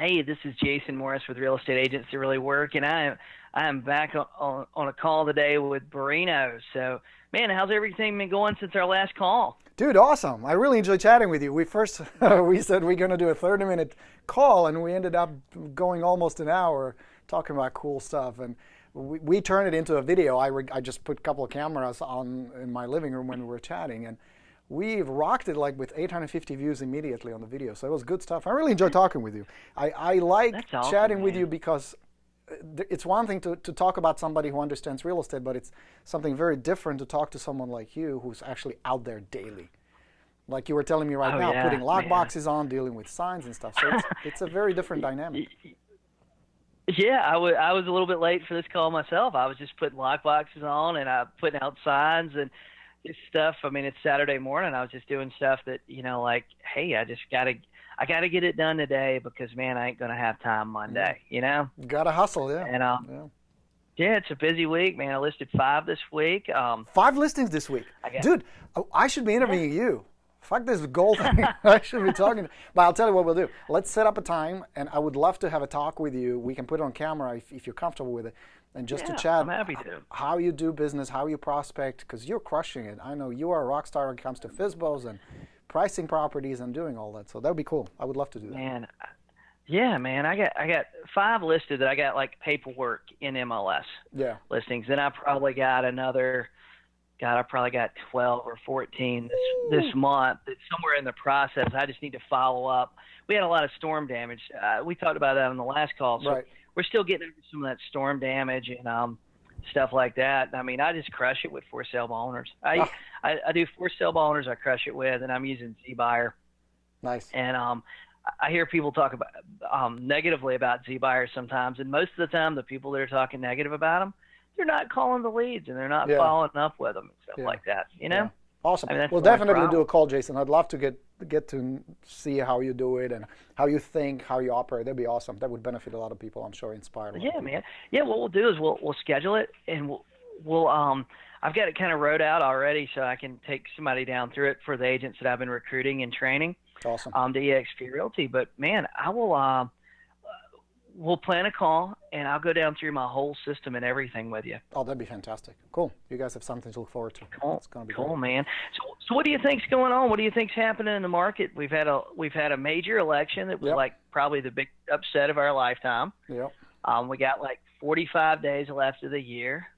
Hey, this is Jason Morris with Real Estate Agents That Really Work, and I am back on a call today with Borino. So, man, how's everything been going since our last call? Dude, awesome. I really enjoyed chatting with you. We first we said we're going to do a 30-minute call, and we ended up going almost an hour talking about cool stuff. And we turned it into a video. I just put a couple of cameras on in my living room when we were chatting, and we rocked it like with 850 views immediately on the video. So it was good stuff. I really enjoyed talking with you. I like That's awesome, chatting with man. you because it's one thing to talk about somebody who understands real estate, but it's something very different to talk to someone like you who's actually out there daily. Like you were telling me right Oh, now, yeah, putting lock man. boxes on, dealing with signs and stuff. So it's a very different dynamic. Yeah, I was a little bit late for this call myself. I was just putting lock boxes on and putting out signs and this stuff. I mean, it's Saturday morning. I was just doing stuff that, like, hey, I gotta get it done today because, man, I ain't gonna have time Monday, Gotta hustle, yeah. And Yeah. yeah, it's a busy week, man. I listed 5 this week. 5 listings this week. guess. Dude, I should be interviewing you. Fuck this goal thing. I should be talking. But I'll tell you what we'll do. Let's set up a time, and I would love to have a talk with you. We can put it on camera if you're comfortable with it, and just to Yeah, chat I'm happy to. how you do business, how you prospect, because you're crushing it. I know you are a rock star when it comes to FSBOs and pricing properties and doing all that. So that would be cool. I would love to do that. Man, yeah, man. I got 5 listed that I got like paperwork in MLS Yeah. listings. Then I probably got another. God, I probably got 12 or 14 this month. It's somewhere in the process. I just need to follow up. We had a lot of storm damage. We talked about that on the last call. So Right. we're still getting over some of that storm damage and stuff like that. I mean, I just crush it with for sale by owners. I do for sale by owners. I crush it with, and I'm using ZBuyer. Nice. And I hear people talk about negatively about ZBuyer sometimes, and most of the time, the people that are talking negative about them, they're not calling the leads and they're not Yeah. following up with them and stuff Yeah. like that. Yeah. Awesome. I mean, that's We'll my definitely problem. do a call, Jason. I'd love to get to see how you do it and how you think, how you operate. That'd be awesome. That would benefit a lot of people, I'm sure, inspire a lot of Yeah, people. man. Yeah, what we'll do is we'll schedule it and we'll I've got it kind of wrote out already, so I can take somebody down through it for the agents that I've been recruiting and training. Awesome. To eXp Realty. But man, I will. We'll plan a call, and I'll go down through my whole system and everything with you. Oh, that'd be fantastic. Cool. You guys have something to look forward to. Cool, It's gonna be cool, great. man. So what do you think's going on? What do you think's happening in the market? We've had a major election that was Yep. like probably the big upset of our lifetime. Yep. We got like 45 days left of the year.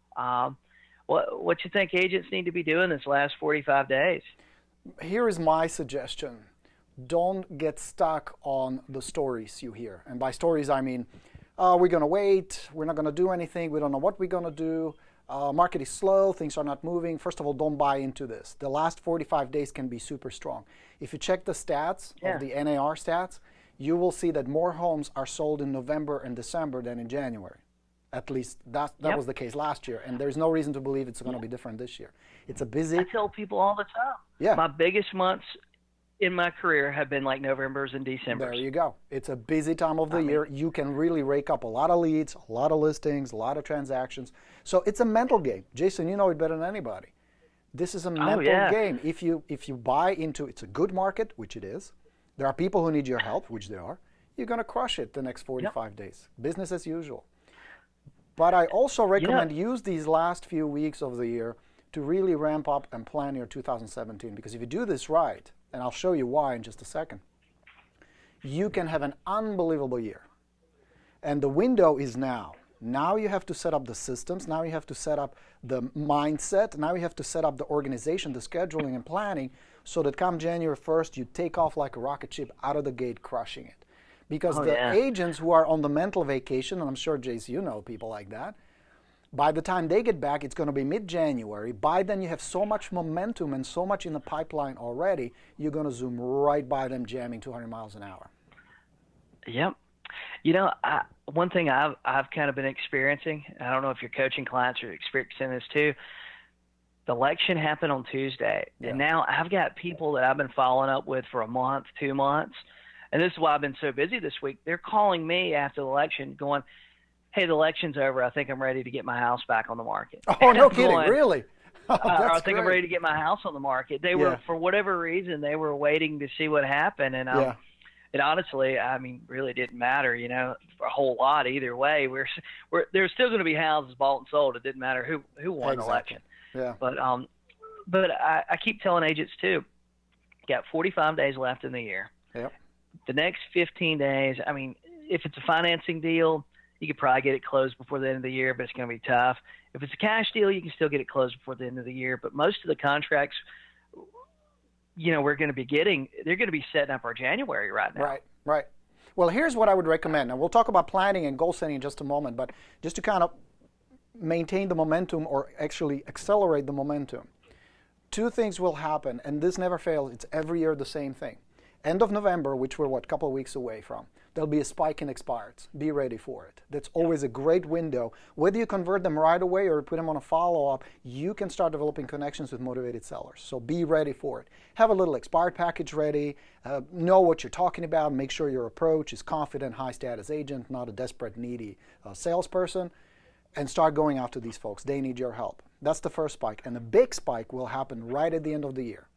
What you think agents need to be doing this last 45 days? Here is my suggestion. Don't get stuck on the stories you hear. And by stories, I mean, we're going to wait. We're not going to do anything. We don't know what we're going to do. Market is slow. Things are not moving. First of all, don't buy into this. The last 45 days can be super strong. If you check the stats Yeah. of the NAR stats, you will see that more homes are sold in November and December than in January. At least that Yep. was the case last year. And there's no reason to believe it's going to be different this year. It's a busy. I tell people all the time. Yeah. My biggest months in my career have been like Novembers and Decembers. There you go. It's a busy time of the year. You can really rake up a lot of leads, a lot of listings, a lot of transactions. So it's a mental game. Jason, you know it better than anybody. This is a mental yeah. game. If you buy into it's a good market, which it is, there are people who need your help, which they are, you're going to crush it the next 45 days. Business as usual. But I also recommend use these last few weeks of the year to really ramp up and plan your 2017. Because if you do this right, and I'll show you why in just a second, you can have an unbelievable year. And the window is now. Now you have to set up the systems. Now you have to set up the mindset. Now you have to set up the organization, the scheduling and planning, so that come January 1st, you take off like a rocket ship out of the gate, crushing it. Because agents who are on the mental vacation, and I'm sure, Jace, you know people like that, by the time they get back, it's going to be mid-January. By then, you have so much momentum and so much in the pipeline already, you're going to zoom right by them jamming 200 miles an hour. Yep. One thing I've kind of been experiencing, I don't know if your coaching clients are experiencing this too, the election happened on Tuesday, and now I've got people that I've been following up with for a month, 2 months, and this is why I've been so busy this week. They're calling me after the election going, hey, the election's over. I think I'm ready to get my house back on the market. Oh, no kidding. Really? I think I'm great. ready to get my house on the market. They were, for whatever reason, they were waiting to see what happened. And it honestly, I mean, really didn't matter, a whole lot either way. There's still going to be houses bought and sold. It didn't matter who won the election. Yeah. But I keep telling agents too, got 45 days left in the year. Yep. The next 15 days, I mean, if it's a financing deal, you could probably get it closed before the end of the year, but it's going to be tough. If it's a cash deal, you can still get it closed before the end of the year. But most of the contracts, we're going to be getting, they're going to be setting up our January right now. Right. Well, here's what I would recommend. And we'll talk about planning and goal setting in just a moment, but just to kind of maintain the momentum or actually accelerate the momentum, two things will happen, and this never fails. It's every year the same thing. End of November, which we're, a couple of weeks away from, there'll be a spike in expireds. Be ready for it. That's always a great window. Whether you convert them right away or put them on a follow-up, you can start developing connections with motivated sellers. So be ready for it. Have a little expired package ready. Know what you're talking about. Make sure your approach is confident, high-status agent, not a desperate, needy salesperson. And start going after these folks. They need your help. That's the first spike. And the big spike will happen right at the end of the year.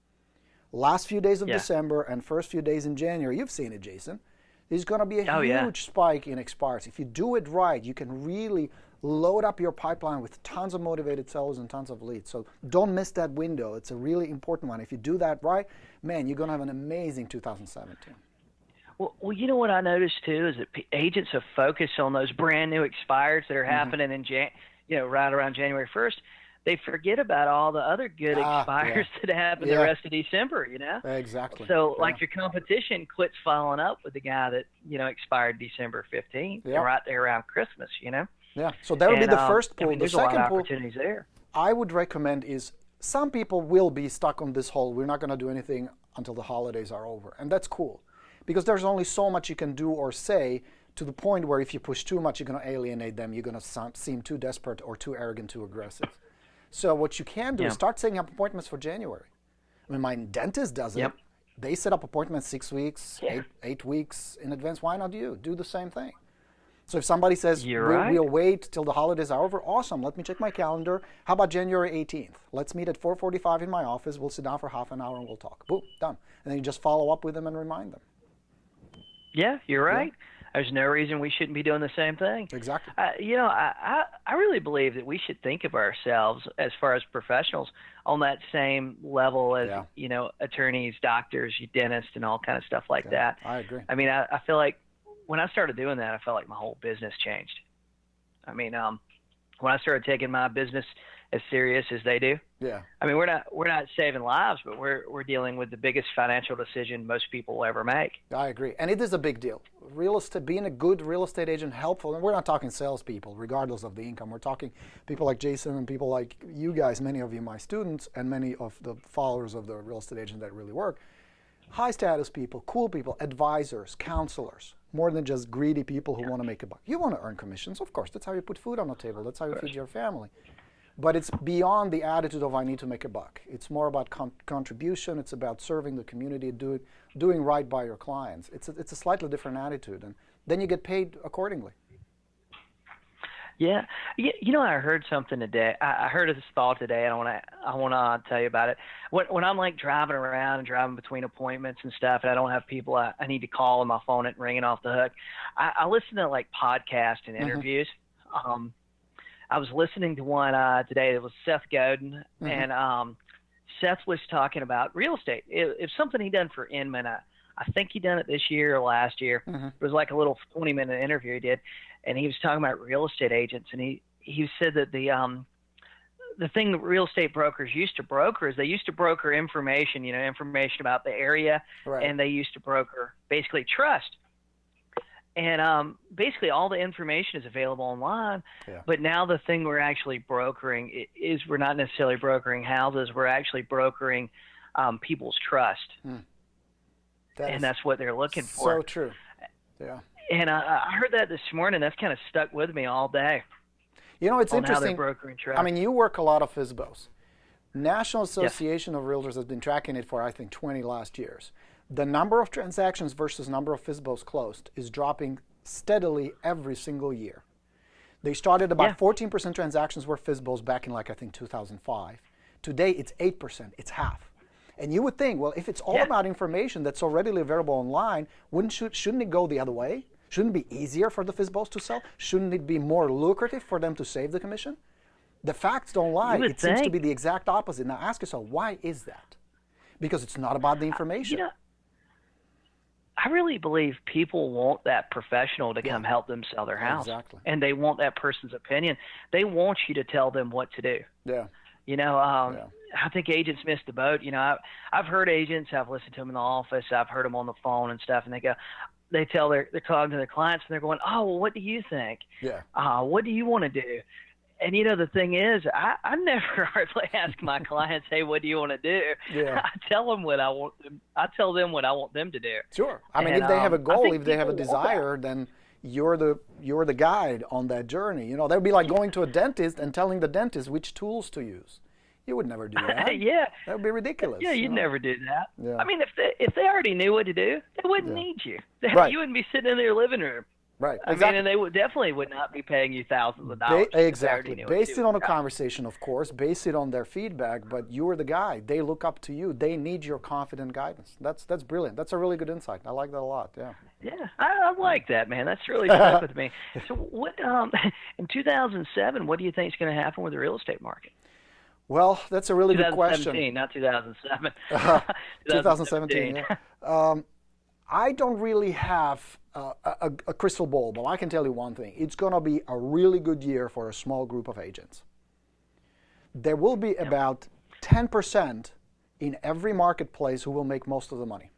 Last few days of December and first few days in January, you've seen it, Jason. There's going to be a huge spike in expires. If you do it right, you can really load up your pipeline with tons of motivated sellers and tons of leads. So don't miss that window. It's a really important one. If you do that right, man, you're going to have an amazing 2017. Well, you know what I noticed too is that agents have focused on those brand new expires that are happening in right around January 1st. They forget about all the other good expires that happen the rest of December, Exactly. So like your competition quits following up with the guy that, expired December 15th, right there around Christmas, Yeah, so that would be the first pool. There's the second a lot of pool opportunities there. I would recommend is some people will be stuck on this whole, we're not going to do anything until the holidays are over. And that's cool because there's only so much you can do or say to the point where if you push too much, you're going to alienate them. You're going to seem too desperate or too arrogant, too aggressive. So what you can do is start setting up appointments for January. I mean, my dentist does it. They set up appointments 6 weeks, 8 weeks in advance. Why not you? Do the same thing. So if somebody says, we'll wait till the holidays are over, awesome. Let me check my calendar. How about January 18th? Let's meet at 4:45 in my office. We'll sit down for half an hour and we'll talk. Boom, done. And then you just follow up with them and remind them. Yeah, you're right. There's no reason we shouldn't be doing the same thing. Exactly. I really believe that we should think of ourselves as far as professionals on that same level as, attorneys, doctors, dentists, and all kind of stuff like that. I agree. I mean, I feel like when I started doing that, I felt like my whole business changed. I mean, when I started taking my business as serious as they do. Yeah. I mean, we're not saving lives, but we're dealing with the biggest financial decision most people will ever make. I agree, and it is a big deal. Real estate, being a good real estate agent, helpful. And we're not talking salespeople, regardless of the income. We're talking people like Jason and people like you guys, many of you, my students, and many of the followers of the real estate agent that really work. High status people, cool people, advisors, counselors, more than just greedy people who want to make a buck. You want to earn commissions, of course. That's how you put food on the table. That's how you feed your family. But it's beyond the attitude of I need to make a buck. It's more about contribution. It's about serving the community, doing right by your clients. It's a slightly different attitude, and then you get paid accordingly. Yeah, I heard something today. I heard of this thought today, and I want to tell you about it. When I'm like driving around and driving between appointments and stuff, and I don't have people I need to call on my phone and ringing off the hook, I listen to like podcasts and interviews. I was listening to one today that was Seth Godin, and Seth was talking about real estate. It's something he done for Inman. I think he done it this year or last year. It was like a little 20-minute interview he did, and he was talking about real estate agents, and he said that the thing that real estate brokers used to broker is they used to broker information, information about the area, and they used to broker basically trust. And basically all the information is available online, but now the thing we're actually brokering is we're not necessarily brokering houses, we're actually brokering people's trust. And that's what they're looking for. So true. Yeah. And I heard that this morning. That's kind of stuck with me all day. It's interesting. How they're brokering trust. I mean, you work a lot of FSBOs. National Association of Realtors has been tracking it for, I think, 20 last years. The number of transactions versus number of FSBOs closed is dropping steadily every single year. They started about 14% transactions were FSBOs back in, I think, 2005. Today, it's 8%. It's half. And you would think, well, if it's all about information that's so readily available online, shouldn't it go the other way? Shouldn't it be easier for the FSBOs to sell? Shouldn't it be more lucrative for them to save the commission? The facts don't lie. It seems to be the exact opposite. Now ask yourself, why is that? Because it's not about the information. I really believe people want that professional to come help them sell their house. Exactly. And they want that person's opinion. They want you to tell them what to do. Yeah. I think agents miss the boat. I've heard agents, I've listened to them in the office, I've heard them on the phone and stuff, and they're talking to their clients, and they're going, oh, well, what do you think? Yeah. What do you want to do? And the thing is, I never hardly ask my clients, hey, what do you want to do? Yeah. I tell them what I want them. I tell them what I want them to do. Sure. I mean, if they have a goal, if they have a desire, then you're the guide on that journey. That would be like going to a dentist and telling the dentist which tools to use. You would never do that. Yeah. That would be ridiculous. Yeah, you'd never do that. Yeah. I mean, if they already knew what to do, they wouldn't need you. Right. You wouldn't be sitting in their living room. Right. I mean, and they definitely would not be paying you thousands of dollars. Exactly. Base it on a conversation, of course. Base it on their feedback. But you're the guy. They look up to you. They need your confident guidance. That's brilliant. That's a really good insight. I like that a lot. Yeah. Yeah, I like that, man. That's really stuck with me. So, what in 2007? What do you think is going to happen with the real estate market? Well, that's a really good question. 2017, not 2007. 2017. Yeah. I don't really have a crystal ball, but I can tell you one thing. It's going to be a really good year for a small group of agents. There will be about 10% in every marketplace who will make most of the money.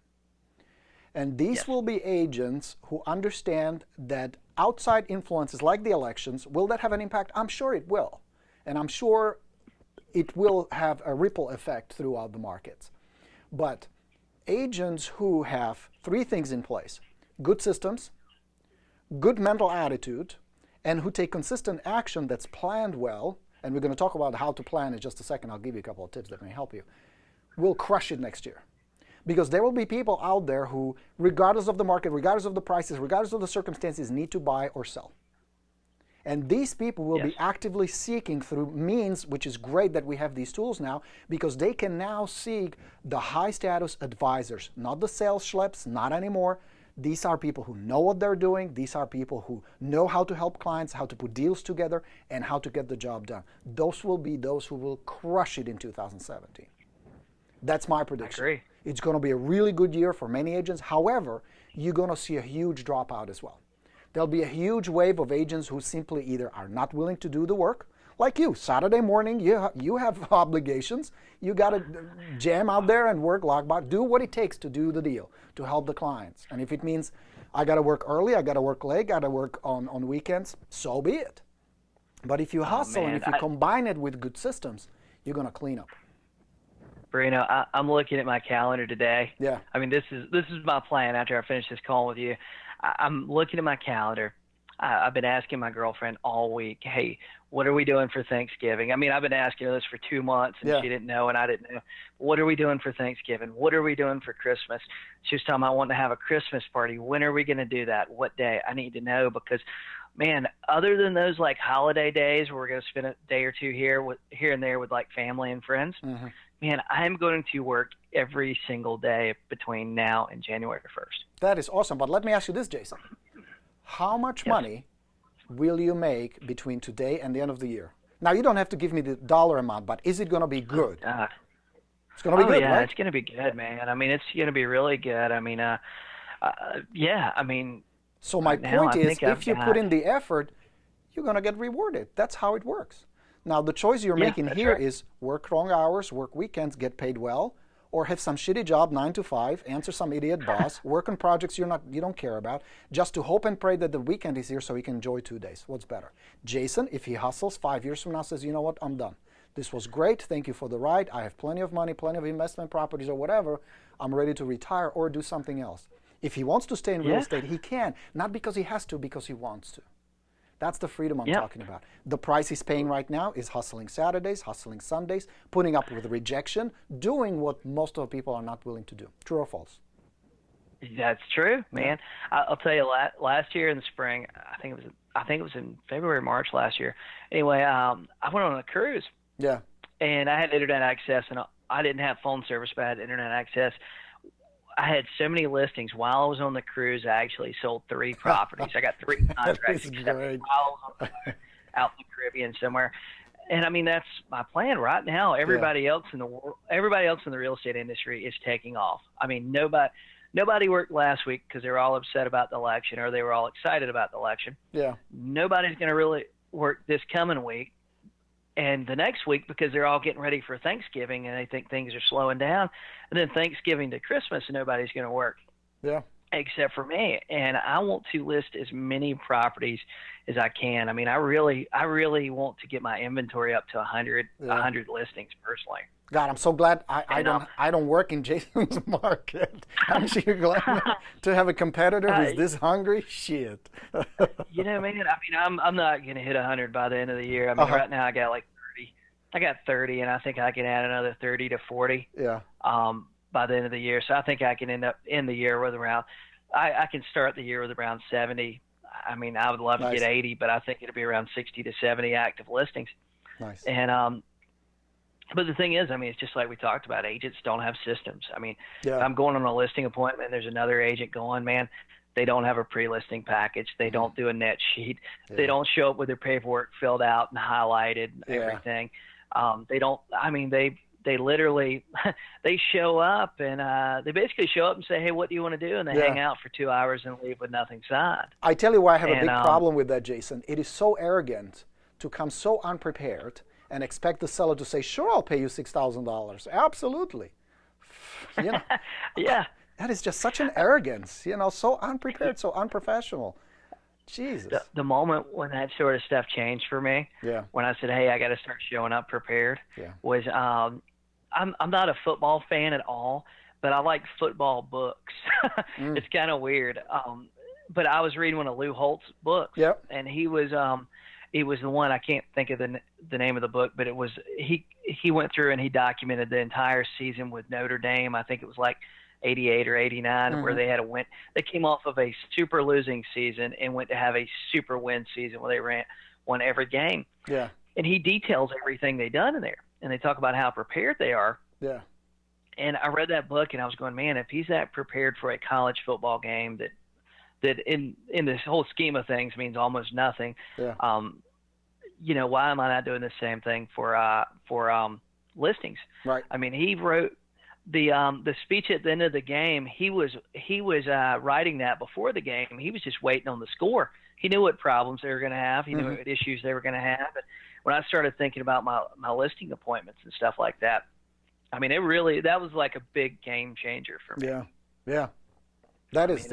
And these will be agents who understand that outside influences like the elections, will that have an impact? I'm sure it will. And I'm sure it will have a ripple effect throughout the markets. But agents who have three things in place: good systems, good mental attitude, and who take consistent action that's planned well, and we're going to talk about how to plan in just a second. I'll give you a couple of tips that may help you, will crush it next year. Because there will be people out there who, regardless of the market, regardless of the prices, regardless of the circumstances, need to buy or sell. And these people will be actively seeking through means, which is great that we have these tools now, because they can now seek the high status advisors, not the sales schleps, not anymore. These are people who know what they're doing. These are people who know how to help clients, how to put deals together, and how to get the job done. Those will be those who will crush it in 2017. That's my prediction. I agree. It's going to be a really good year for many agents. However, you're going to see a huge dropout as well. There'll be a huge wave of agents who simply either are not willing to do the work, like you. Saturday morning, you have obligations. You got to jam out there and work lockbox. Do what it takes to do the deal, to help the clients. And if it means I got to work early, I got to work late, got to work on weekends, so be it. But if you hustle and if you combine it with good systems, you're going to clean up. Borino, I'm looking at my calendar today. Yeah. I mean, this is my plan after I finish this call with you. I'm looking at my calendar. I've been asking my girlfriend all week, hey, what are we doing for Thanksgiving? I mean, I've been asking her this for 2 months, and she didn't know, and I didn't know. What are we doing for Thanksgiving? What are we doing for Christmas? She was telling me I want to have a Christmas party. When are we going to do that? What day? I need to know because, man, other than those like holiday days where we're going to spend a day or two here and there with like family and friends, man, I'm going to work every single day between now and January 1st. That is awesome. But let me ask you this, Jason. How much money will you make between today and the end of the year? Now, you don't have to give me the dollar amount, but is it going to be good? It's going to be good, yeah, right? It's going to be good, man. I mean, it's going to be really good. I mean, yeah, I mean. So my point is, if you put in the effort, you're going to get rewarded. That's how it works. Now, the choice you're making here is work long hours, work weekends, get paid well, or have some shitty job 9 to 5, answer some idiot boss, work on projects you don't care about, just to hope and pray that the weekend is here so you can enjoy 2 days. What's better? Jason, if he hustles 5 years from now, says, you know what, I'm done. This was great. Thank you for the ride. I have plenty of money, plenty of investment properties or whatever. I'm ready to retire or do something else. If he wants to stay in real estate, he can. Not because he has to, because he wants to. That's the freedom I'm talking about. The price he's paying right now is hustling Saturdays, hustling Sundays, putting up with rejection, doing what most of the people are not willing to do. True or false? That's true, man. I'll tell you, last year in the spring, I think it was in February, March last year. Anyway, I went on a cruise. Yeah. And I had internet access I didn't have phone service, but I had internet access. I had so many listings. While I was on the cruise, I actually sold 3 properties. I got 3 contracts accepted while I was on the boat out in the Caribbean somewhere. And I mean, that's my plan right now. Everybody else in the world, everybody else in the real estate industry is taking off. I mean, nobody worked last week because they were all upset about the election, or they were all excited about the election. Yeah. Nobody's going to really work this coming week and the next week because they're all getting ready for Thanksgiving and they think things are slowing down. And then Thanksgiving to Christmas, nobody's going to work. Yeah. Except for me. And I want to list as many properties as I can. I mean, I really want to get my inventory up to 100 listings personally. God, I'm so glad I don't work in Jason's market. Aren't you glad to have a competitor who's this hungry? Shit. You know, man, I mean, I'm not going to hit 100 by the end of the year. I mean, right now I got like 30. I got 30, and I think I can add another 30 to 40 by the end of the year. So I think I can end up in the year with around, I can start the year with around 70. I mean, I would love to get 80, but I think it'll be around 60 to 70 active listings. Nice. And, but the thing is, I mean, it's just like we talked about. Agents don't have systems. I mean, if I'm going on a listing appointment, there's another agent going, man, they don't have a pre-listing package. They don't do a net sheet. They don't show up with their paperwork filled out and highlighted and everything. They don't, I mean, they literally, they show up and they basically show up and say, hey, what do you want to do? And they hang out for 2 hours and leave with nothing signed. I tell you why I have a big problem with that, Jason. It is so arrogant to come so unprepared and expect the seller to say, sure, I'll pay you $6,000. Absolutely. You know, that is just such an arrogance, you know, so unprepared, so unprofessional. Jesus. The moment when that sort of stuff changed for me, when I said, hey, I got to start showing up prepared, was I'm not a football fan at all, but I like football books. It's kind of weird. But I was reading one of Lou Holtz's books, and he was the one, I can't think of the name of the book, but it was he went through and he documented the entire season with Notre Dame. I think it was like 88 or 89 where they had they came off of a super losing season and went to have a super win season where they won every game. Yeah. And he details everything they done in there, and they talk about how prepared they are. Yeah. And I read that book and I was going, man, if he's that prepared for a college football game that in this whole scheme of things means almost nothing. You know, why am I not doing the same thing for listings? Right. I mean, he wrote the speech at the end of the game. He was writing that before the game. He was just waiting on the score. He knew what problems they were going to have. He knew what issues they were going to have. But when I started thinking about my listing appointments and stuff like that, I mean, that was like a big game changer for me. Yeah. That is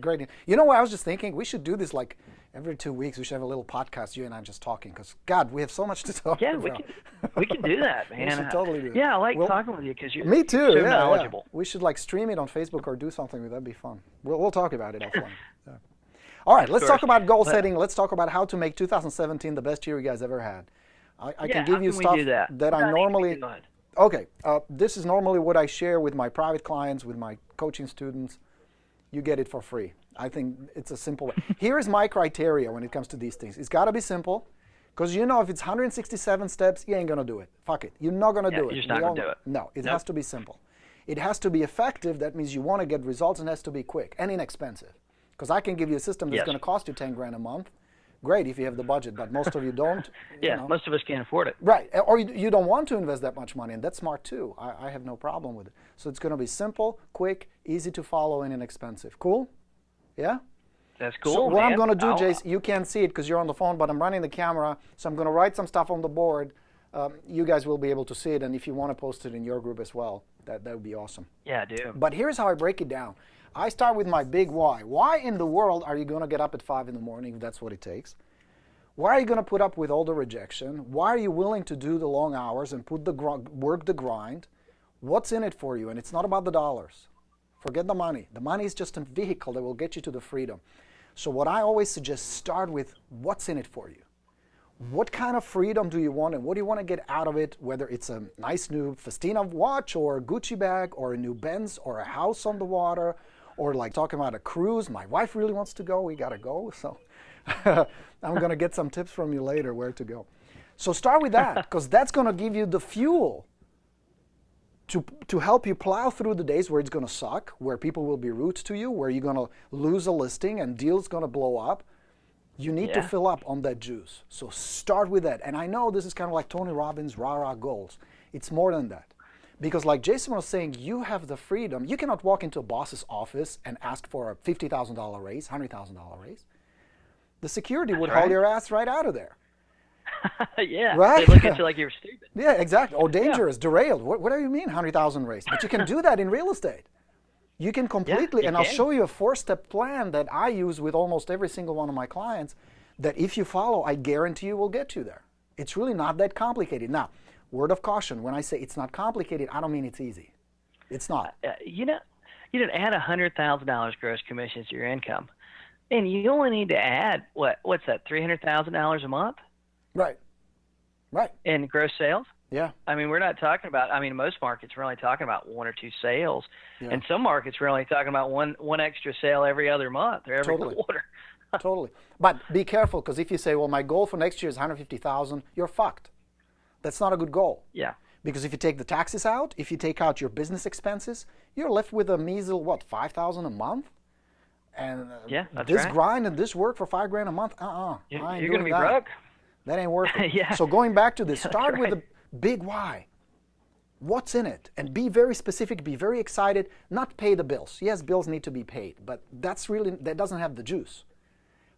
great. You know what I was just thinking? We should do this like every 2 weeks. We should have a little podcast, you and I just talking, because God, we have so much to talk about. We can do that, man. We should totally do it. Yeah, I like talking with you because you're me too. So knowledgeable. We should like stream it on Facebook or do something. That'd be fun. We'll talk about it offline. All right, let's talk about goal setting. Let's talk about how to make 2017 the best year you guys ever had. I can give you stuff that I normally. Okay, this is normally what I share with my private clients, with my coaching students. You get it for free. I think it's a simple way. Here is my criteria when it comes to these things. It's got to be simple, because you know if it's 167 steps, you ain't going to do it. Fuck it. You're not going to do it. You're just not going to do it. No, it has to be simple. It has to be effective. That means you want to get results, and it has to be quick and inexpensive. Because I can give you a system that's going to cost you 10 grand a month. Great if you have the budget, but most of you don't. You know. Most of us can't afford it. Right, or you don't want to invest that much money, and that's smart too. I have no problem with it. So it's going to be simple, quick, easy to follow, and inexpensive. Cool? Yeah? That's cool, So what I'm going to do, Jace, you can't see it because you're on the phone, but I'm running the camera, so I'm going to write some stuff on the board. You guys will be able to see it, and if you want to post it in your group as well, that would be awesome. Yeah, I do. But here's how I break it down. I start with my big why. Why in the world are you going to get up at 5 in the morning if that's what it takes? Why are you going to put up with all the rejection? Why are you willing to do the long hours and work the grind? What's in it for you? And it's not about the dollars. Forget the money. The money is just a vehicle that will get you to the freedom. So what I always suggest, start with what's in it for you. What kind of freedom do you want, and what do you want to get out of it, whether it's a nice new Festina watch or a Gucci bag or a new Benz or a house on the water, or like talking about a cruise. My wife really wants to go. We got to go. So I'm going to get some tips from you later where to go. So start with that, because that's going to give you the fuel to help you plow through the days where it's going to suck, where people will be rude to you, where you're going to lose a listing and deals going to blow up, you need to fill up on that juice. So start with that. And I know this is kind of like Tony Robbins' rah-rah goals. It's more than that. Because like Jason was saying, you have the freedom. You cannot walk into a boss's office and ask for a $50,000 raise, $100,000 raise. The security would haul your ass right out of there. Yeah, right? They look at you like you're stupid. Yeah, exactly. Oh, dangerous, derailed. What do you mean 100,000 raise? But you can do that in real estate. You can completely, and I'll show you a 4-step plan that I use with almost every single one of my clients that if you follow, I guarantee you will get you there. It's really not that complicated. Now, word of caution, when I say it's not complicated, I don't mean it's easy. It's not. You know, add $100,000 gross commissions to your income, and you only need to add, what's that, $300,000 a month? Right. Right. In gross sales? Yeah. I mean, we're not talking about, most markets we're only talking about 1 or 2 sales. Yeah. And some markets we're only talking about one extra sale every other month or every quarter. Totally. But be careful, because if you say, well, my goal for next year is 150,000, you're fucked. That's not a good goal. Yeah. Because if you take the taxes out, if you take out your business expenses, you're left with a measly, $5,000 a month? And this grind and this work for $5,000 a month, you're going to be broke. That ain't worth it. Yeah. So going back to this, start with a big why. What's in it? And be very specific, be very excited, not pay the bills. Yes, bills need to be paid, but that doesn't have the juice.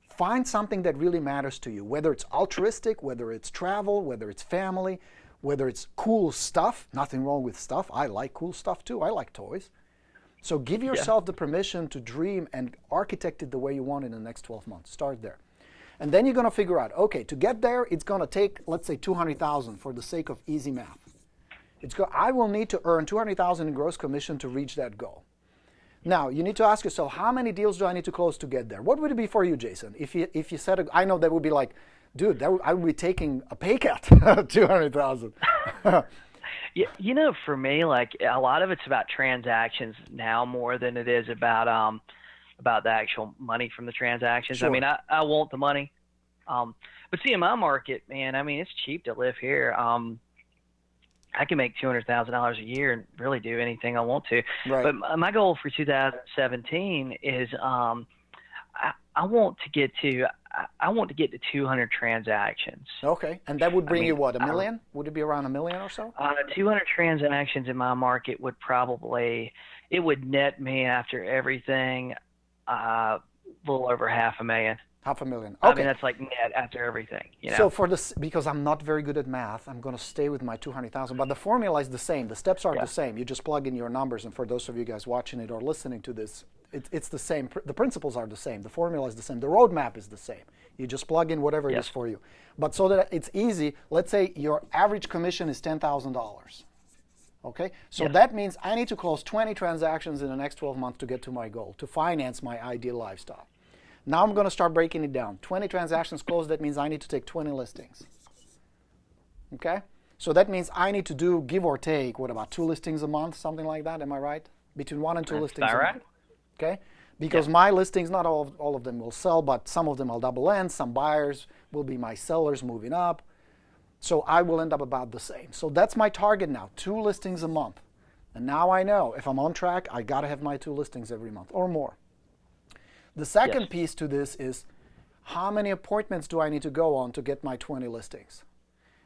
Find something that really matters to you, whether it's altruistic, whether it's travel, whether it's family, whether it's cool stuff. Nothing wrong with stuff. I like cool stuff too. I like toys. So give yourself the permission to dream and architect it the way you want in the next 12 months. Start there. And then you're going to figure out, okay, to get there, it's going to take, let's say, 200,000 for the sake of easy math. I will need to earn 200,000 in gross commission to reach that goal. Now, you need to ask yourself, how many deals do I need to close to get there? What would it be for you, Jason? If you said, I know that would be like, dude, I would be taking a pay cut, 200,000. For me, like a lot of it's about transactions now more than it is about the actual money from the transactions. Sure. I mean, I want the money. But see, in my market, man, it's cheap to live here. I can make $200,000 a year and really do anything I want to. Right. But my goal for 2017 is I want to get to 200 transactions. Okay, and that would bring you what, $1 million? Would it be around $1 million or so? 200 transactions in my market would net me after everything a little over $500,000. $500,000. Okay. That's like net after everything. So for this, because I'm not very good at math, I'm going to stay with my 200,000. But the formula is the same. The steps are the same. You just plug in your numbers. And for those of you guys watching it or listening to this, it's the same. The principles are the same. The formula is the same. The roadmap is the same. You just plug in whatever it is for you. But so that it's easy, let's say your average commission is $10,000. Okay, so that means I need to close 20 transactions in the next 12 months to get to my goal, to finance my ideal lifestyle. Now I'm going to start breaking it down. 20 transactions closed, that means I need to take 20 listings. Okay? So that means I need to do, give or take, what about 2 listings a month, something like that, am I right? Between 1 and 2 listings a month. Okay? Because my listings, not all of them will sell, but some of them I'll double end, some buyers will be my sellers moving up. So I will end up about the same. So that's my target now, 2 listings a month. And now I know if I'm on track, I got to have my 2 listings every month or more. The second piece to this is how many appointments do I need to go on to get my 20 listings?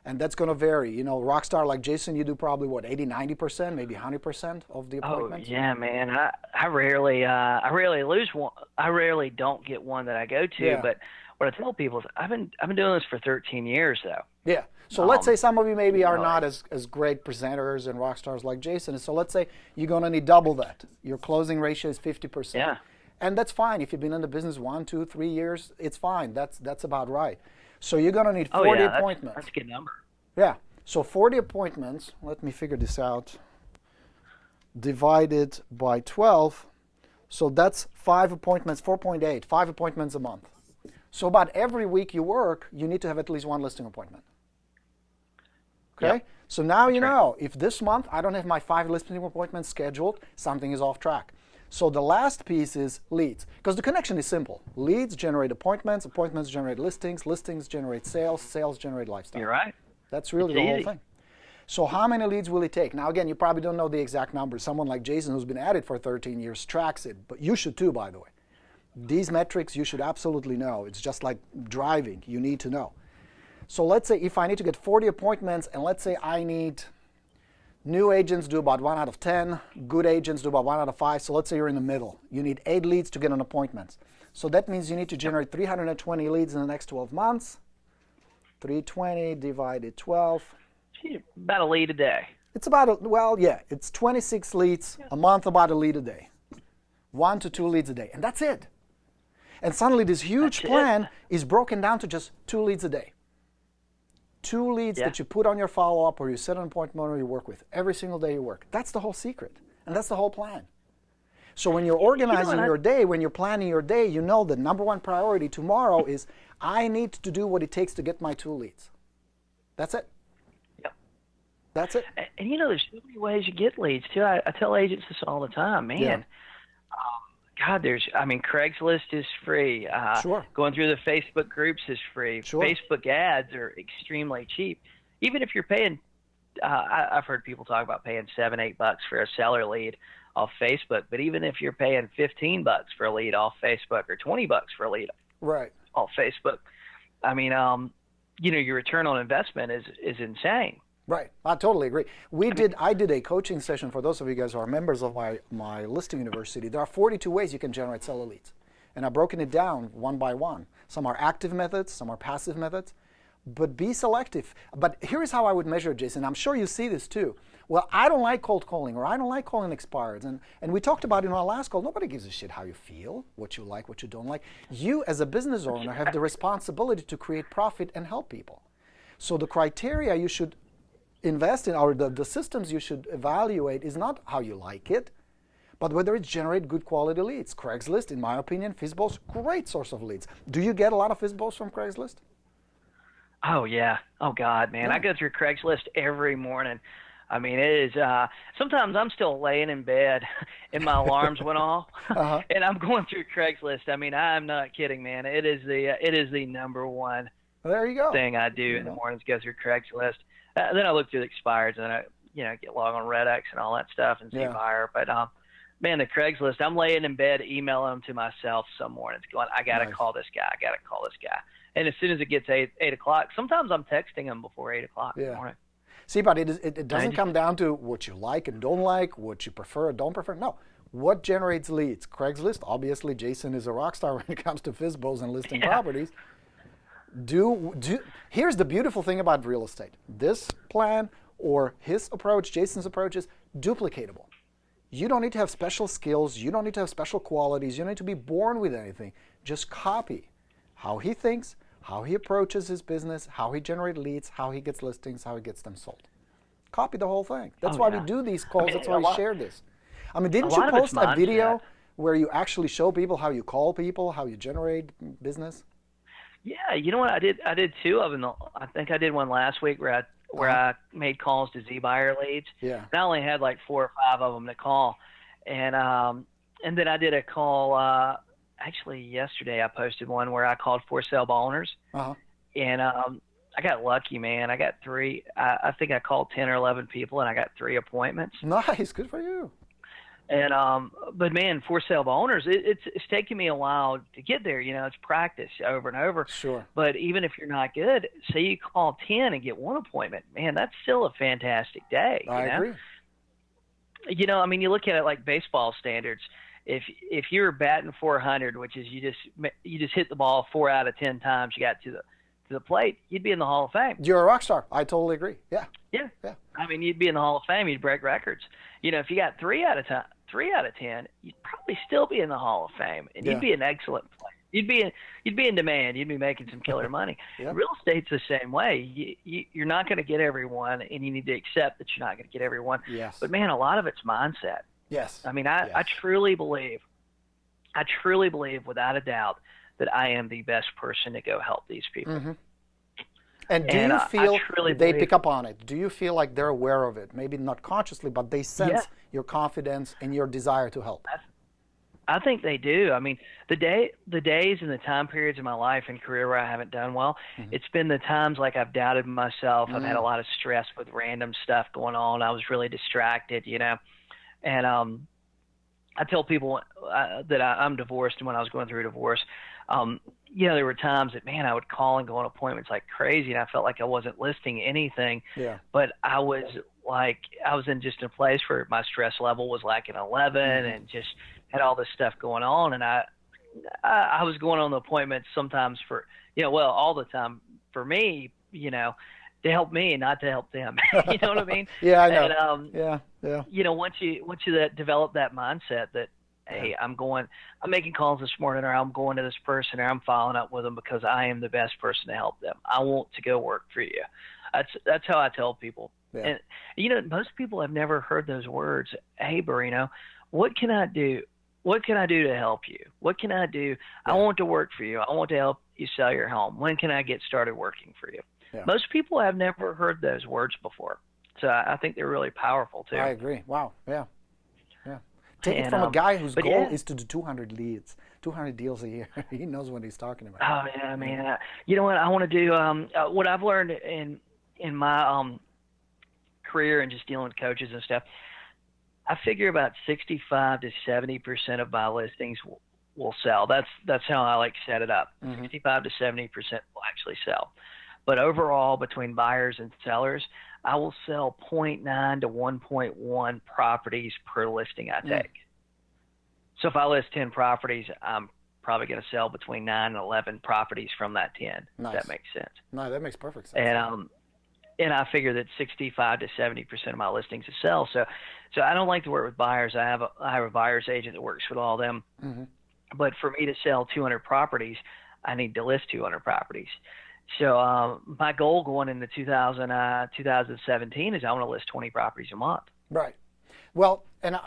And that's going to vary. Rock star like Jason, you do probably what, 80, 90%, maybe 100% of the appointments? Oh, yeah, man. I rarely lose one. I rarely don't get one that I go to. But what I tell people is I've been doing this for 13 years, though. Yeah. So let's say some of you maybe are not as great presenters and rock stars like Jason. So let's say you're going to need double that. Your closing ratio is 50%. Yeah. And that's fine. If you've been in the business 1, 2, 3 years, it's fine. That's about right. So you're going to need 40 appointments. That's a good number. Yeah. So 40 appointments, let me figure this out, divided by 12. So that's 5 appointments, 4.8, 5 appointments a month. So about every week you work, you need to have at least 1 listing appointment. Okay? Yep. So now you know, if this month I don't have my 5 listing appointments scheduled, something is off track. So the last piece is leads, because the connection is simple. Leads generate appointments, appointments generate listings, listings generate sales, sales generate lifestyle. You're right. That's really the whole thing. So how many leads will it take? Now, again, you probably don't know the exact number. Someone like Jason, who's been at it for 13 years, tracks it. But you should too, by the way. These metrics you should absolutely know. It's just like driving. You need to know. So let's say if I need to get 40 appointments, and let's say I need new agents do about 1 out of 10, good agents do about 1 out of 5. So let's say you're in the middle. You need 8 leads to get an appointment. So that means you need to generate 320 leads in the next 12 months. 320 divided 12. About a lead a day. It's about, it's 26 leads a month, about a lead a day. 1 to 2 leads a day. And that's it. And suddenly this huge plan is broken down to just 2 leads a day. 2 leads that you put on your follow-up, or you set an appointment, or you work with every single day you work. That's the whole secret. And that's the whole plan. So when you're organizing your day, when you're planning your day, you know the number one priority tomorrow is I need to do what it takes to get my 2 leads. That's it. Yep. That's it. And there's so many ways you get leads too. I tell agents this all the time, man. Yeah. God, Craigslist is free. Sure. Going through the Facebook groups is free. Sure. Facebook ads are extremely cheap. Even if you're paying, I've heard people talk about paying $7-8 for a seller lead off Facebook. But even if you're paying $15 for a lead off Facebook, or $20 for a lead off Facebook, your return on investment is insane. Right. I totally agree. I did a coaching session for those of you guys who are members of my listing university. There are 42 ways you can generate seller leads. And I've broken it down one by one. Some are active methods, some are passive methods. But be selective. But here's how I would measure it, Jason. I'm sure you see this too. Well, I don't like cold calling, or I don't like calling expireds. And we talked about it in our last call. Nobody gives a shit how you feel, what you like, what you don't like. You as a business owner have the responsibility to create profit and help people. So the criteria you should invest in, or the systems you should evaluate, is not how you like it, but whether it generates good quality leads. Craigslist, in my opinion, FSBOs, great source of leads. Do you get a lot of FSBOs from Craigslist? Oh, yeah. Oh, God, man. Yeah. I go through Craigslist every morning. It is, sometimes I'm still laying in bed and my alarms went off and I'm going through Craigslist. I'm not kidding, man. It is the number one there you go. thing I do in the mornings, go through Craigslist. Then I look through the expireds, and I, get log on Red X and all that stuff and see buyer. But man, the Craigslist, I'm laying in bed, emailing them to myself some mornings, going, I got to call this guy. I got to call this guy. And as soon as it gets 8 o'clock, sometimes I'm texting them before 8 o'clock in the morning. See, but it doesn't come down to what you like and don't like, what you prefer or don't prefer. No. What generates leads? Craigslist. Obviously, Jason is a rock star when it comes to FSBOs and listing properties. Here's the beautiful thing about real estate. This plan, or his approach, Jason's approach, is duplicatable. You don't need to have special skills. You don't need to have special qualities. You don't need to be born with anything. Just copy how he thinks, how he approaches his business, how he generates leads, how he gets listings, how he gets them sold. Copy the whole thing. That's why we do these calls. That's why we share this. Didn't you post a video where you actually show people how you call people, how you generate business? Yeah, you know what? I did 2 of them. I think I did one last week where I made calls to Z-buyer leads. Yeah. And I only had like 4 or 5 of them to call, and then I did a call. Actually, yesterday I posted one where I called for sale by owners, and I got lucky, man. I got 3. I think I called 10 or 11 people, and I got 3 appointments. Nice, good for you. And but man, for sale by owners, it's taken me a while to get there. It's practice over and over. Sure. But even if you're not good, say you call 10 and get 1 appointment, man, that's still a fantastic day. I agree. You look at it like baseball standards. If you're batting .400, which is you just hit the ball 4 out of 10 times you got to the plate, you'd be in the Hall of Fame. You're a rock star. I totally agree. Yeah. Yeah. You'd be in the Hall of Fame. You'd break records. If you got 3 out of 10, you'd probably still be in the Hall of Fame, and you'd be an excellent player. You'd be in demand. You'd be making some killer money. Real estate's the same way. You're not going to get everyone, and you need to accept that you're not going to get everyone. Yes. But man, a lot of it's mindset. Yes. I truly believe without a doubt that I am the best person to go help these people. Mm-hmm. And do you feel they pick up on it? Do you feel like they're aware of it? Maybe not consciously, but they sense your confidence and your desire to help. I think they do. I mean, the days and the time periods in my life and career where I haven't done well, it's been the times like I've doubted myself. I've had a lot of stress with random stuff going on. I was really distracted, and I tell people that I'm divorced, and when I was going through a divorce, there were times that, man, I would call and go on appointments like crazy, and I felt like I wasn't listing anything. Yeah. But I was in just a place where my stress level was like an 11, and just had all this stuff going on, and I was going on the appointments sometimes for, all the time for me, to help me and not to help them. You know what I mean? Yeah, I know. And, yeah. Once you develop that mindset that, hey, I'm making calls this morning, or I'm going to this person, or I'm following up with them because I am the best person to help them. I want to go work for you. That's how I tell people. Yeah. And most people have never heard those words. Hey, Borino, what can I do? What can I do to help you? What can I do? Yeah. I want to work for you. I want to help you sell your home. When can I get started working for you? Yeah. Most people have never heard those words before. So I think they're really powerful too. I agree. Wow. Yeah. Yeah. Take it from a guy whose goal is to do 200 leads, 200 deals a year. He knows what he's talking about. Oh, yeah. I mean, you know what? I want to do, what I've learned in my career and just dealing with coaches and stuff, I figure about 65 to 70% of my listings will sell. That's how I like to set it up. 65 to 70% will actually sell. But overall, between buyers and sellers, I will sell 0.9 to 1.1 properties per listing I take. So if I list 10 properties, I'm probably going to sell between 9 and 11 properties from that 10. Nice. If that makes sense. No, that makes perfect sense. And I figure that 65 to 70% of my listings will sell. So I don't like to work with buyers. I have a buyer's agent that works with all of them. But for me to sell 200 properties, I need to list 200 properties. So my goal going into 2017 is I want to list 20 properties a month. Right. Well, and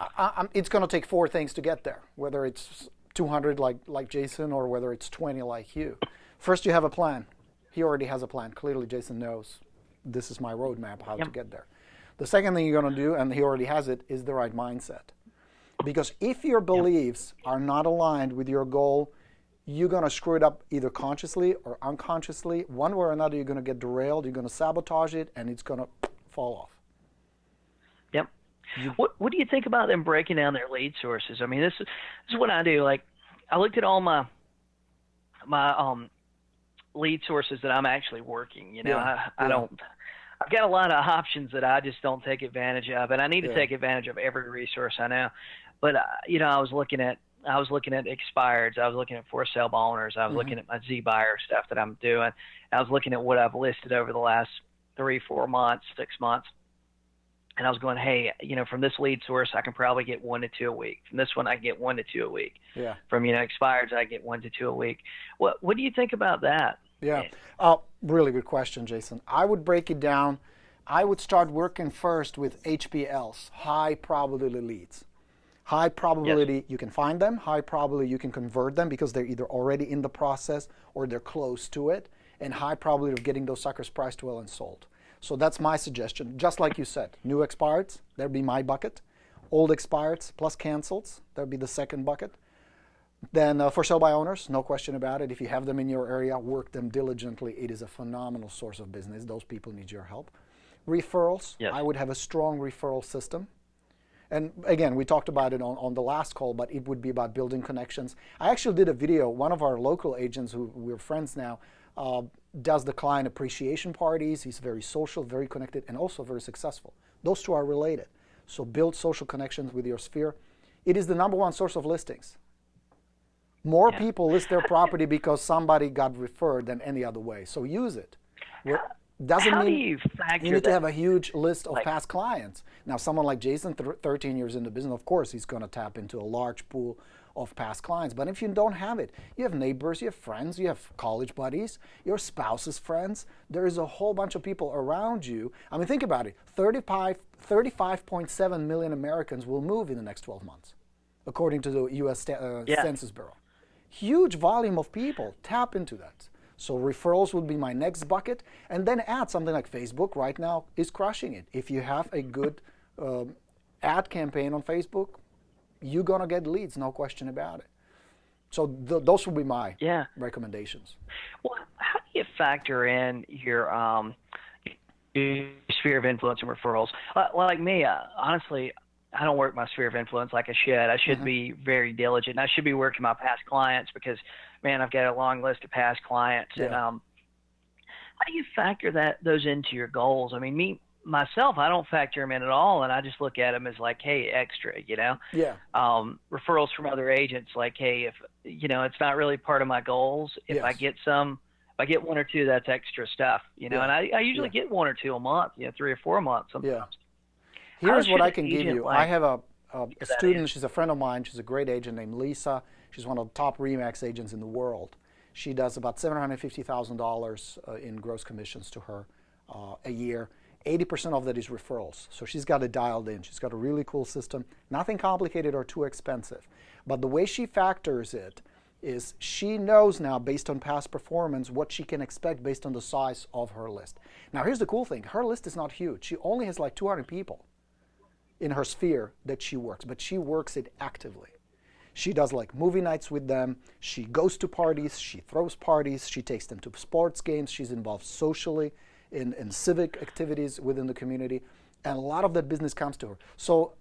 it's going to take 4 things to get there, whether it's 200 like Jason or whether it's 20 like you. First, you have a plan. He already has a plan. Clearly, Jason knows this is my roadmap, how to get there. The second thing you're going to do, and he already has it, is the right mindset. Because if your beliefs are not aligned with your goal, you're going to screw it up either consciously or unconsciously. One way or another, you're going to get derailed, you're going to sabotage it, and it's going to fall off. Yep. What do you think about them breaking down their lead sources? I mean, this is what I do. Like, I looked at all my lead sources that I'm actually working. I've got a lot of options that I just don't take advantage of, and I need to take advantage of every resource I know. But I was looking at expireds. I was looking at for sale by owners. I was looking at my Z buyer stuff that I'm doing. I was looking at what I've listed over the last 3, 4 months, 6 months. And I was going, hey, from this lead source, I can probably get 1 to 2 a week. From this one, I get 1 to 2 a week. Yeah. From, expireds, I get 1 to 2 a week. What do you think about that? Yeah. Really good question, Jason. I would break it down. I would start working first with HPLs, high probability leads. High probability, you can find them. High probability, you can convert them because they're either already in the process or they're close to it. And high probability of getting those suckers priced well and sold. So that's my suggestion. Just like you said, new expireds, that'd be my bucket. Old expireds plus cancels, that'd be the second bucket. Then for sale by owners, no question about it. If you have them in your area, work them diligently. It is a phenomenal source of business. Those people need your help. Referrals, I would have a strong referral system. And again, we talked about it on the last call, but it would be about building connections. I actually did a video. One of our local agents, who we're friends now, does the client appreciation parties. He's very social, very connected, and also very successful. Those two are related. So build social connections with your sphere. It is the #1 source of listings. More people list their property because somebody got referred than any other way. So use it. Doesn't mean you need to have a huge list of past clients. Now, someone like Jason, 13 years in the business, of course, he's going to tap into a large pool of past clients. But if you don't have it, you have neighbors, you have friends, you have college buddies, your spouse's friends. There is a whole bunch of people around you. I mean, think about it. 35.7 million Americans will move in the next 12 months, according to the U.S. Census Bureau. Huge volume of people. Tap into that. So referrals would be my next bucket. And then add something like Facebook right now is crushing it. If you have a good ad campaign on Facebook, you're going to get leads, no question about it. So those would be my recommendations. Well, how do you factor in your sphere of influence and referrals? Like me, honestly, I don't work my sphere of influence like I should. I should be very diligent. I should be working my past clients because, man, I've got a long list of past clients. And how do you factor those into your goals? I mean, myself, I don't factor them in at all, and I just look at them as like, hey, extra, you know? Yeah. Referrals from other agents, like, hey, if, you know, it's not really part of my goals. If I get some, if I get one or two, that's extra stuff, you know? And I usually get one or two a month, you know, 3 or 4 a month sometimes. Yeah. Here's what I can give you. I have a student, she's a friend of mine, she's a great agent named Lisa. She's one of the top RE/MAX agents in the world. She does about $750,000 in gross commissions to her a year. 80% of that is referrals. So she's got it dialed in. She's got a really cool system, nothing complicated or too expensive. But the way she factors it is she knows now, based on past performance, what she can expect based on the size of her list. Now, here's the cool thing. Her list is not huge. She only has like 200 people in her sphere that she works, but she works it actively. She does like movie nights with them. She goes to parties. She throws parties. She takes them to sports games. She's involved socially in civic activities within the community. And a lot of that business comes to her. So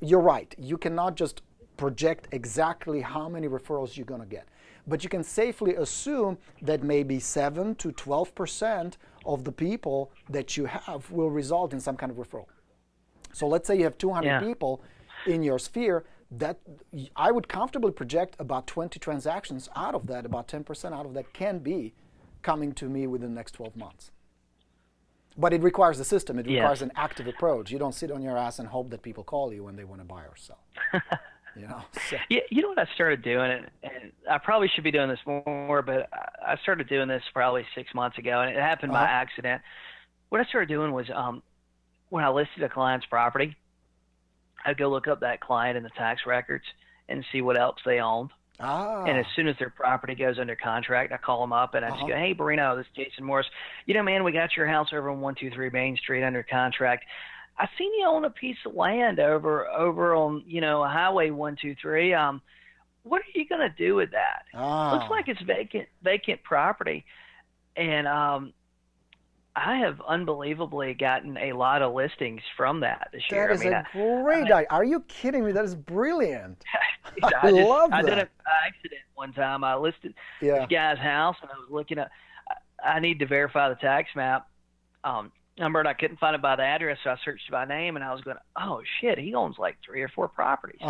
you're right. You cannot just project exactly how many referrals you're going to get. But you can safely assume that maybe 7 to 12% of the people that you have will result in some kind of referral. So let's say you have 200 people in your sphere, that I would comfortably project about 20 transactions out of that, about 10% out of that can be coming to me within the next 12 months. But it requires a system. It requires an active approach. You don't sit on your ass and hope that people call you when they want to buy or sell. You know? So. You know what I started doing, and I probably should be doing this more, but I started doing this probably 6 months ago, and it happened by accident. What I started doing was when I listed a client's property, I'd go look up that client in the tax records and see what else they owned. And as soon as their property goes under contract, I call them up and I just go, hey, Borino, this is Jason Morris. You know, man, we got your house over on 123 Main Street under contract. I seen you own a piece of land over on, you know, Highway 123. What are you going to do with that? Looks like it's vacant property. And I have unbelievably gotten a lot of listings from that this year. That is a great idea. Are you kidding me? That is brilliant. I love that. I did an accident one time. I listed this guy's house, and I was looking at, I need to verify the tax map number, and I couldn't find it by the address, so I searched by name, and I was going, oh, shit, he owns like 3 or 4 properties.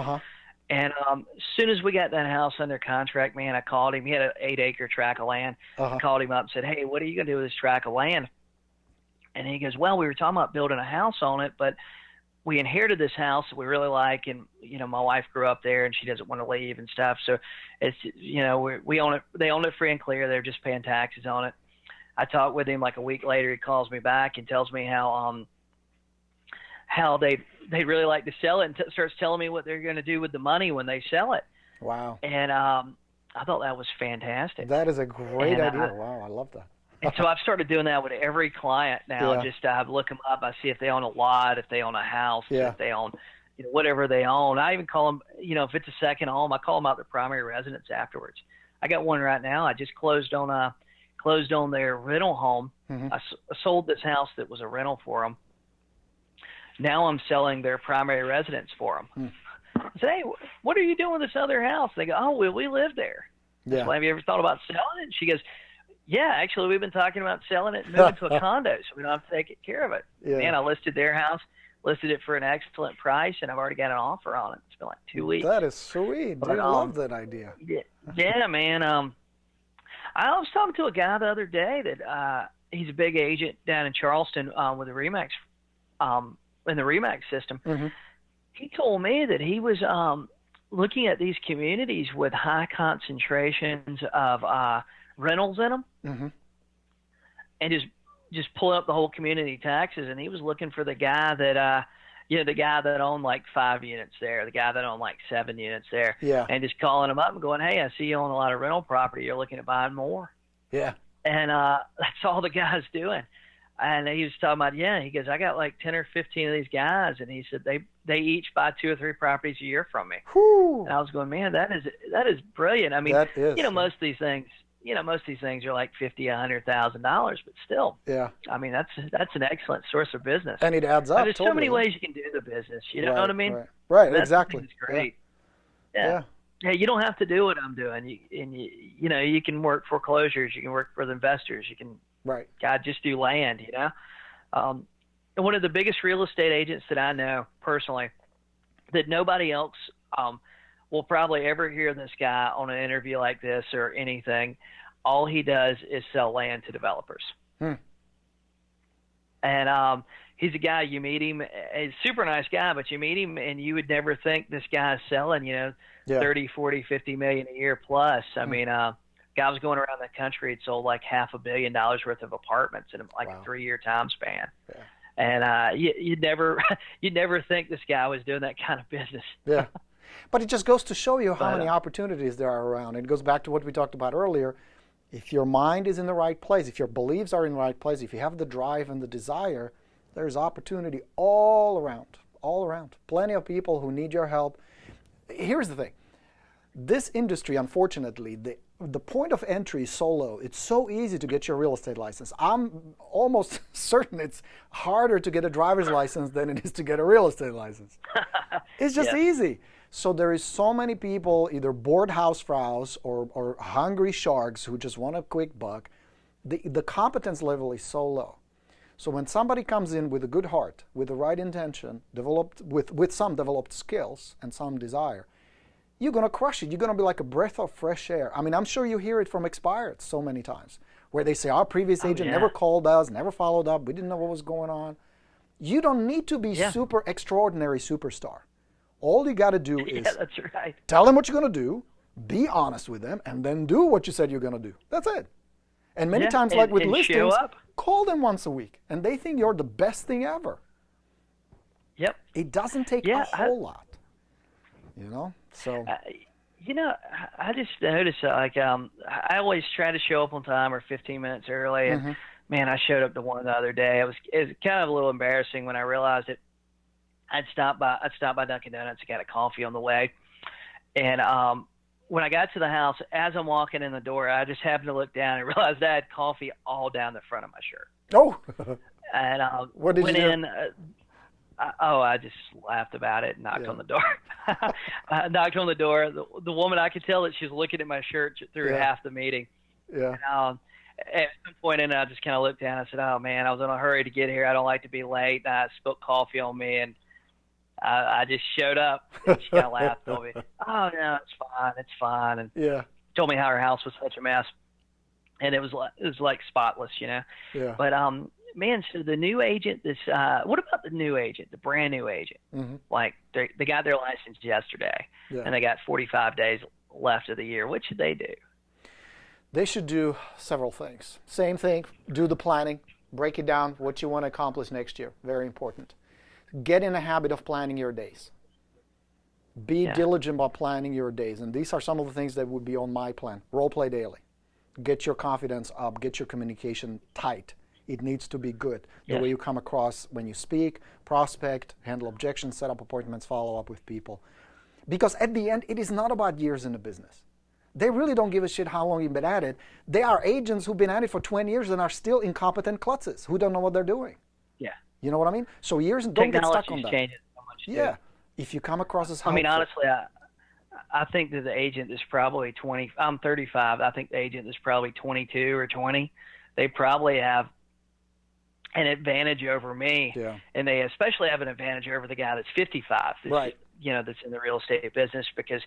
And as soon as we got that house under contract, man, I called him. He had an 8-acre tract of land. I called him up and said, hey, what are you going to do with this tract of land? And he goes, well, we were talking about building a house on it, but we inherited this house that we really like, and, you know, my wife grew up there, and she doesn't want to leave and stuff. So it's, you know, we own it. They own it free and clear. They're just paying taxes on it. I talked with him like a week later. He calls me back and tells me how they'd really like to sell it, and starts telling me what they're going to do with the money when they sell it. Wow. And I thought that was fantastic. That is a great idea. Wow, I love that. And so I've started doing that with every client now. Just I look them up. I see if they own a lot, if they own a house, if they own, you know, whatever they own. I even call them, you know, if it's a second home, I call them out their primary residence afterwards. I got one right now. I just closed on their rental home. I sold this house that was a rental for them. Now I'm selling their primary residence for them. I said, hey, what are you doing with this other house? They go, oh, well, we live there. So have you ever thought about selling it? And she goes, yeah, actually, we've been talking about selling it and moving to a condo, so we don't have to take care of it. Man, I listed their house, listed it for an excellent price, and I've already got an offer on it. It's been like 2 weeks. That is sweet. But, I love that idea. Yeah, man. I was talking to a guy the other day that he's a big agent down in Charleston with the RE/MAX, in the RE/MAX system. He told me that he was looking at these communities with high concentrations of rentals in them, and just pulling up the whole community taxes. And he was looking for the guy that, you know, the guy that owned like 5 units there, the guy that owned like 7 units there, and just calling him up and going, hey, I see you own a lot of rental property. You're looking at buying more. And that's all the guy's doing. And he was talking about, he goes, I got like 10 or 15 of these guys, and he said they each buy 2 or 3 properties a year from me. Whew. And I was going, man, that is brilliant. I mean, That is, most of these things, are like $50,000-$100,000, but still, I mean, that's an excellent source of business. And it adds up. But there's totally, so many ways you can do the business. You know what I mean? Right. Exactly. It's great. Yeah. Hey, you don't have to do what I'm doing. You can work foreclosures. You can work for the investors. You can, God, just do land. And one of the biggest real estate agents that I know personally, that nobody else will probably ever hear this guy on an interview like this or anything. All he does is sell land to developers. And he's a guy, you meet him, he's a super nice guy, but you meet him and you would never think this guy's selling, 30, 40, 50 million a year plus. I mean, guy was going around the country, had sold like $500 million worth of apartments in like a 3-year time span. And you'd never think this guy was doing that kind of business. But it just goes to show you how many opportunities there are around. It goes back to what we talked about earlier. If your mind is in the right place, if your beliefs are in the right place, if you have the drive and the desire, there's opportunity all around, all around. Plenty of people who need your help. Here's the thing. This industry, unfortunately, the point of entry is so low. It's so easy to get your real estate license. I'm almost certain it's harder to get a driver's license than it is to get a real estate license. It's just easy. So there is so many people, either bored housefraus or hungry sharks who just want a quick buck. The competence level is so low. So when somebody comes in with a good heart, with the right intention, developed with some developed skills and some desire, you're going to crush it. You're going to be like a breath of fresh air. I mean, I'm sure you hear it from expired so many times, where they say, our previous agent never called us, never followed up, we didn't know what was going on. You don't need to be super extraordinary superstar. All you got to do is tell them what you're going to do, be honest with them, and then do what you said you're going to do. That's it. And many times, like with listings, call them once a week, and they think you're the best thing ever. It doesn't take a whole lot, So. I just noticed like I always try to show up on time or 15 minutes early, and man, I showed up to one the other day. It was kind of a little embarrassing when I realized it. I'd stopped by Dunkin' Donuts and got a coffee on the way, and when I got to the house, as I'm walking in the door, I just happened to look down and realized I had coffee all down the front of my shirt. Oh, and what did you do? I just laughed about it and knocked on the door. I knocked on the door. The woman, I could tell that she was looking at my shirt through half the meeting. And, at some point in it, I just kind of looked down and I said, oh, man, I was in a hurry to get here. I don't like to be late. And I spilled coffee on me, and I just showed up. And she kind of laughed at me. Oh, no, it's fine. And told me how her house was such a mess. And it was like spotless, But man, so the new agent, what about the new agent, the brand new agent? Like they got their license yesterday, and they got 45 days left of the year. What should they do? They should do several things. Same thing, do the planning, break it down, what you want to accomplish next year. Very important. Get in a habit of planning your days. Be diligent about planning your days. And these are some of the things that would be on my plan. Role play daily. Get your confidence up, get your communication tight. It needs to be good. The way you come across when you speak, prospect, handle objections, set up appointments, follow up with people. Because at the end, it is not about years in the business. They really don't give a shit how long you've been at it. They are agents who've been at it for 20 years and are still incompetent klutzes who don't know what they're doing. You know what I mean? So years, don't get stuck on that. Changes so much, If you come across as helpful. I mean, honestly, I think that the agent is probably 20. I'm 35. I think the agent is probably 22 or 20. They probably have an advantage over me, and they especially have an advantage over the guy that's 55. That's in the real estate business, because,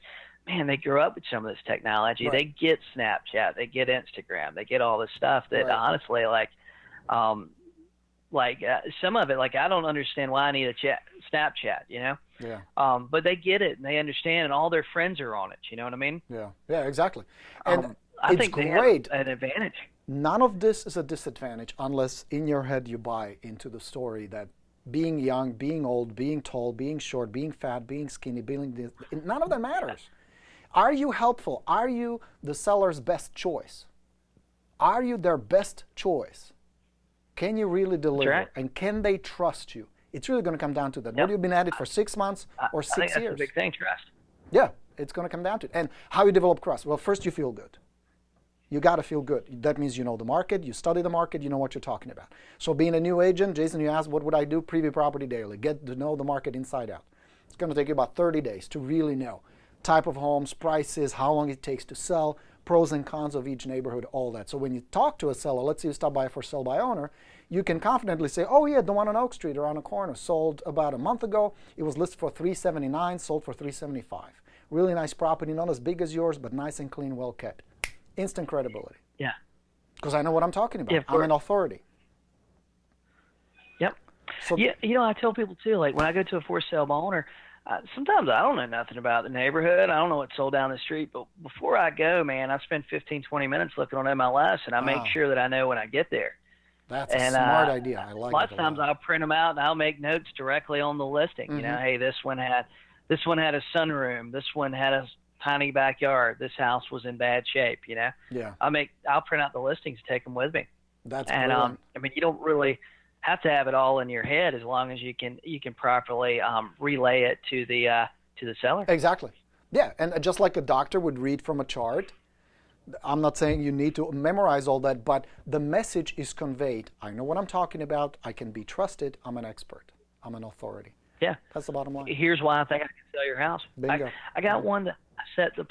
man, they grew up with some of this technology. They get Snapchat, they get Instagram, they get all this stuff that honestly, some of it, like, I don't understand why I need a Snapchat, but they get it and they understand, and all their friends are on it. You know what I mean? Yeah, exactly. And I think great. They have an advantage. None of this is a disadvantage unless in your head you buy into the story that being young, being old, being tall, being short, being fat, being skinny, being this, none of that matters. Are you helpful? Are you the seller's best choice? Are you their best choice? Can you really deliver? right. And can they trust you? It's really going to come down to that. Yep. Whether you've been at it for 6 months or 6 I think years. that's a big thing, trust. Yeah, it's going to come down to it. And how you develop trust? Well, first you feel good. You got to feel good. That means you know the market, you study the market, you know what you're talking about. So being a new agent, Jason, you asked, what would I do? Preview property daily. Get to know the market inside out. It's going to take you about 30 days to really know type of homes, prices, how long it takes to sell, pros and cons of each neighborhood, all that. So when you talk to a seller, let's say you stop by for sell by owner, you can confidently say, oh yeah, the one on Oak Street around the corner sold about a month ago. It was listed for $379, sold for $375. Really nice property, not as big as yours, but nice and clean, well kept. Instant credibility. Yeah. Because I know what I'm talking about. Yeah, I'm an authority. Yep. So, yeah, I tell people too, like when I go to a for sale by owner, sometimes I don't know nothing about the neighborhood. I don't know what's sold down the street. But before I go, man, I spend 15, 20 minutes looking on MLS, and I make sure that I know when I get there. That's a smart idea. I like it. Lots of times I'll print them out, and I'll make notes directly on the listing. Mm-hmm. Hey, this one had a sunroom. This one had a tiny backyard. This house was in bad shape. Yeah. I'll print out the listings, take them with me. That's and brilliant. I mean, you don't really have to have it all in your head as long as you can properly relay it to the seller. Exactly. Yeah, and just like a doctor would read from a chart, I'm not saying you need to memorize all that, but the message is conveyed. I know what I'm talking about. I can be trusted. I'm an expert. I'm an authority. Yeah. That's the bottom line. Here's why I think I can sell your house. Bingo. I got one that I set the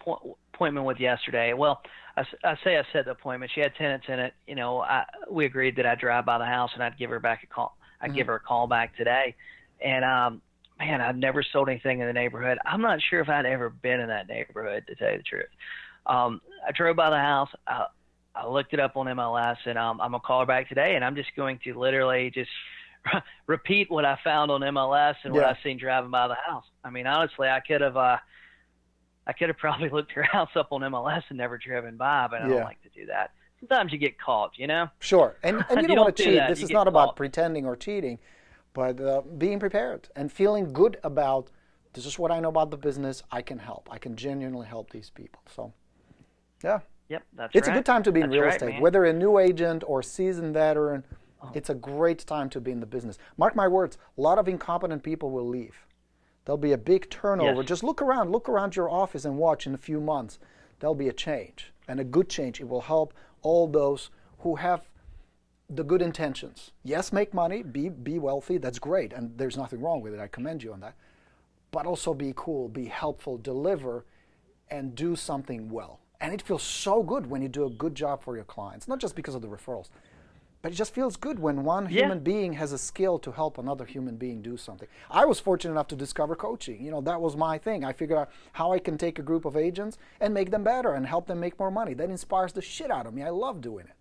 appointment with yesterday. Well, I say I set the appointment. She had tenants in it. We agreed that I'd drive by the house and I'd give her back a call. I'd give her a call back today. And, man, I've never sold anything in the neighborhood. I'm not sure if I'd ever been in that neighborhood, to tell you the truth. I drove by the house. I looked it up on MLS, and I'm going to call her back today, and I'm just going to literally just repeat what I found on MLS and what I've seen driving by the house. I mean, honestly, I could have probably looked her house up on MLS and never driven by, but I don't like to do that. Sometimes you get caught, Sure, and you don't want to cheat. This is not about pretending or cheating, but being prepared and feeling good about, this is what I know about the business. I can help. I can genuinely help these people. So, yeah. Yep, that's It's right. a good time to be in real estate, man. whether a new agent or seasoned veteran. It's a great time to be in the business. Mark my words, a lot of incompetent people will leave. There'll be a big turnover. Yes. Just look around your office and watch in a few months. There'll be a change, and a good change. It will help all those who have the good intentions. Yes, make money, be wealthy, that's great, and there's nothing wrong with it. I commend you on that. But also be cool, be helpful, deliver, and do something well. And it feels so good when you do a good job for your clients, not just because of the referrals, but it just feels good when one human being has a skill to help another human being do something. I was fortunate enough to discover coaching. That was my thing. I figured out how I can take a group of agents and make them better and help them make more money. That inspires the shit out of me. I love doing it.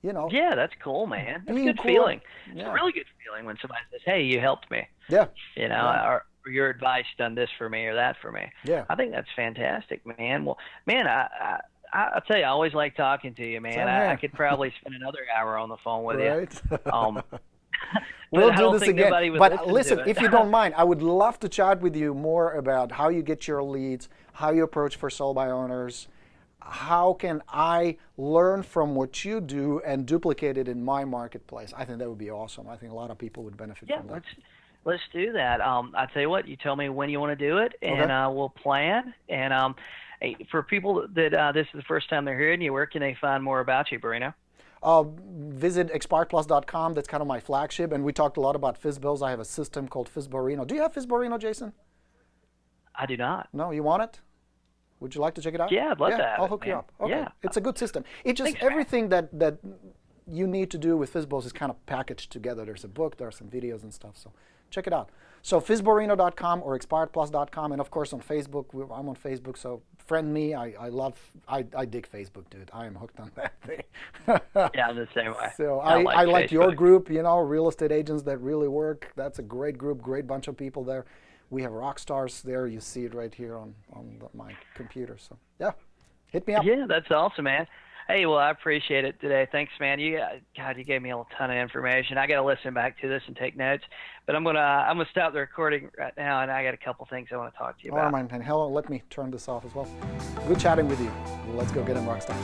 Yeah, that's cool, man. That's a good cool. feeling. Yeah. It's a really good feeling when somebody says, hey, you helped me. Yeah. Or your advice done this for me or that for me. Yeah. I think that's fantastic, man. Well, man, I tell you, I always like talking to you, man. I could probably spend another hour on the phone with you. We'll do this again. But listen, if you don't mind, I would love to chat with you more about how you get your leads, how you approach for sale by owners. How can I learn from what you do and duplicate it in my marketplace? I think that would be awesome. I think a lot of people would benefit from that. Let's do that. I tell you what, you tell me when you want to do it, and we'll plan. And for people that this is the first time they're hearing you, where can they find more about you, Borino? Visit expiredplus.com. That's kind of my flagship. And we talked a lot about FSBOs. I have a system called FSBORINO. Do you have FSBORINO, Jason? I do not. No, you want it? Would you like to check it out? Yeah, I'd love to have I'll hook you up. Okay. Yeah. It's a good system. It's just everything that you need to do with FSBOs is kind of packaged together. There's a book, there are some videos and stuff. So check it out. So FSBORINO.com or expiredplus.com, and of course on Facebook. I'm on Facebook, so friend me. I dig Facebook, dude. I am hooked on that thing. Yeah, I'm the same way. So I like your group, real estate agents that really work. That's a great group, great bunch of people there. We have rock stars there. You see it right here on my computer. So, yeah, hit me up. Yeah, that's awesome, man. Hey, well, I appreciate it today. Thanks, man. You gave me a ton of information. I got to listen back to this and take notes. But I'm gonna stop the recording right now, and I got a couple things I want to talk to you about. All right, man. And let me turn this off as well. Good chatting with you. Let's go get them rock stars.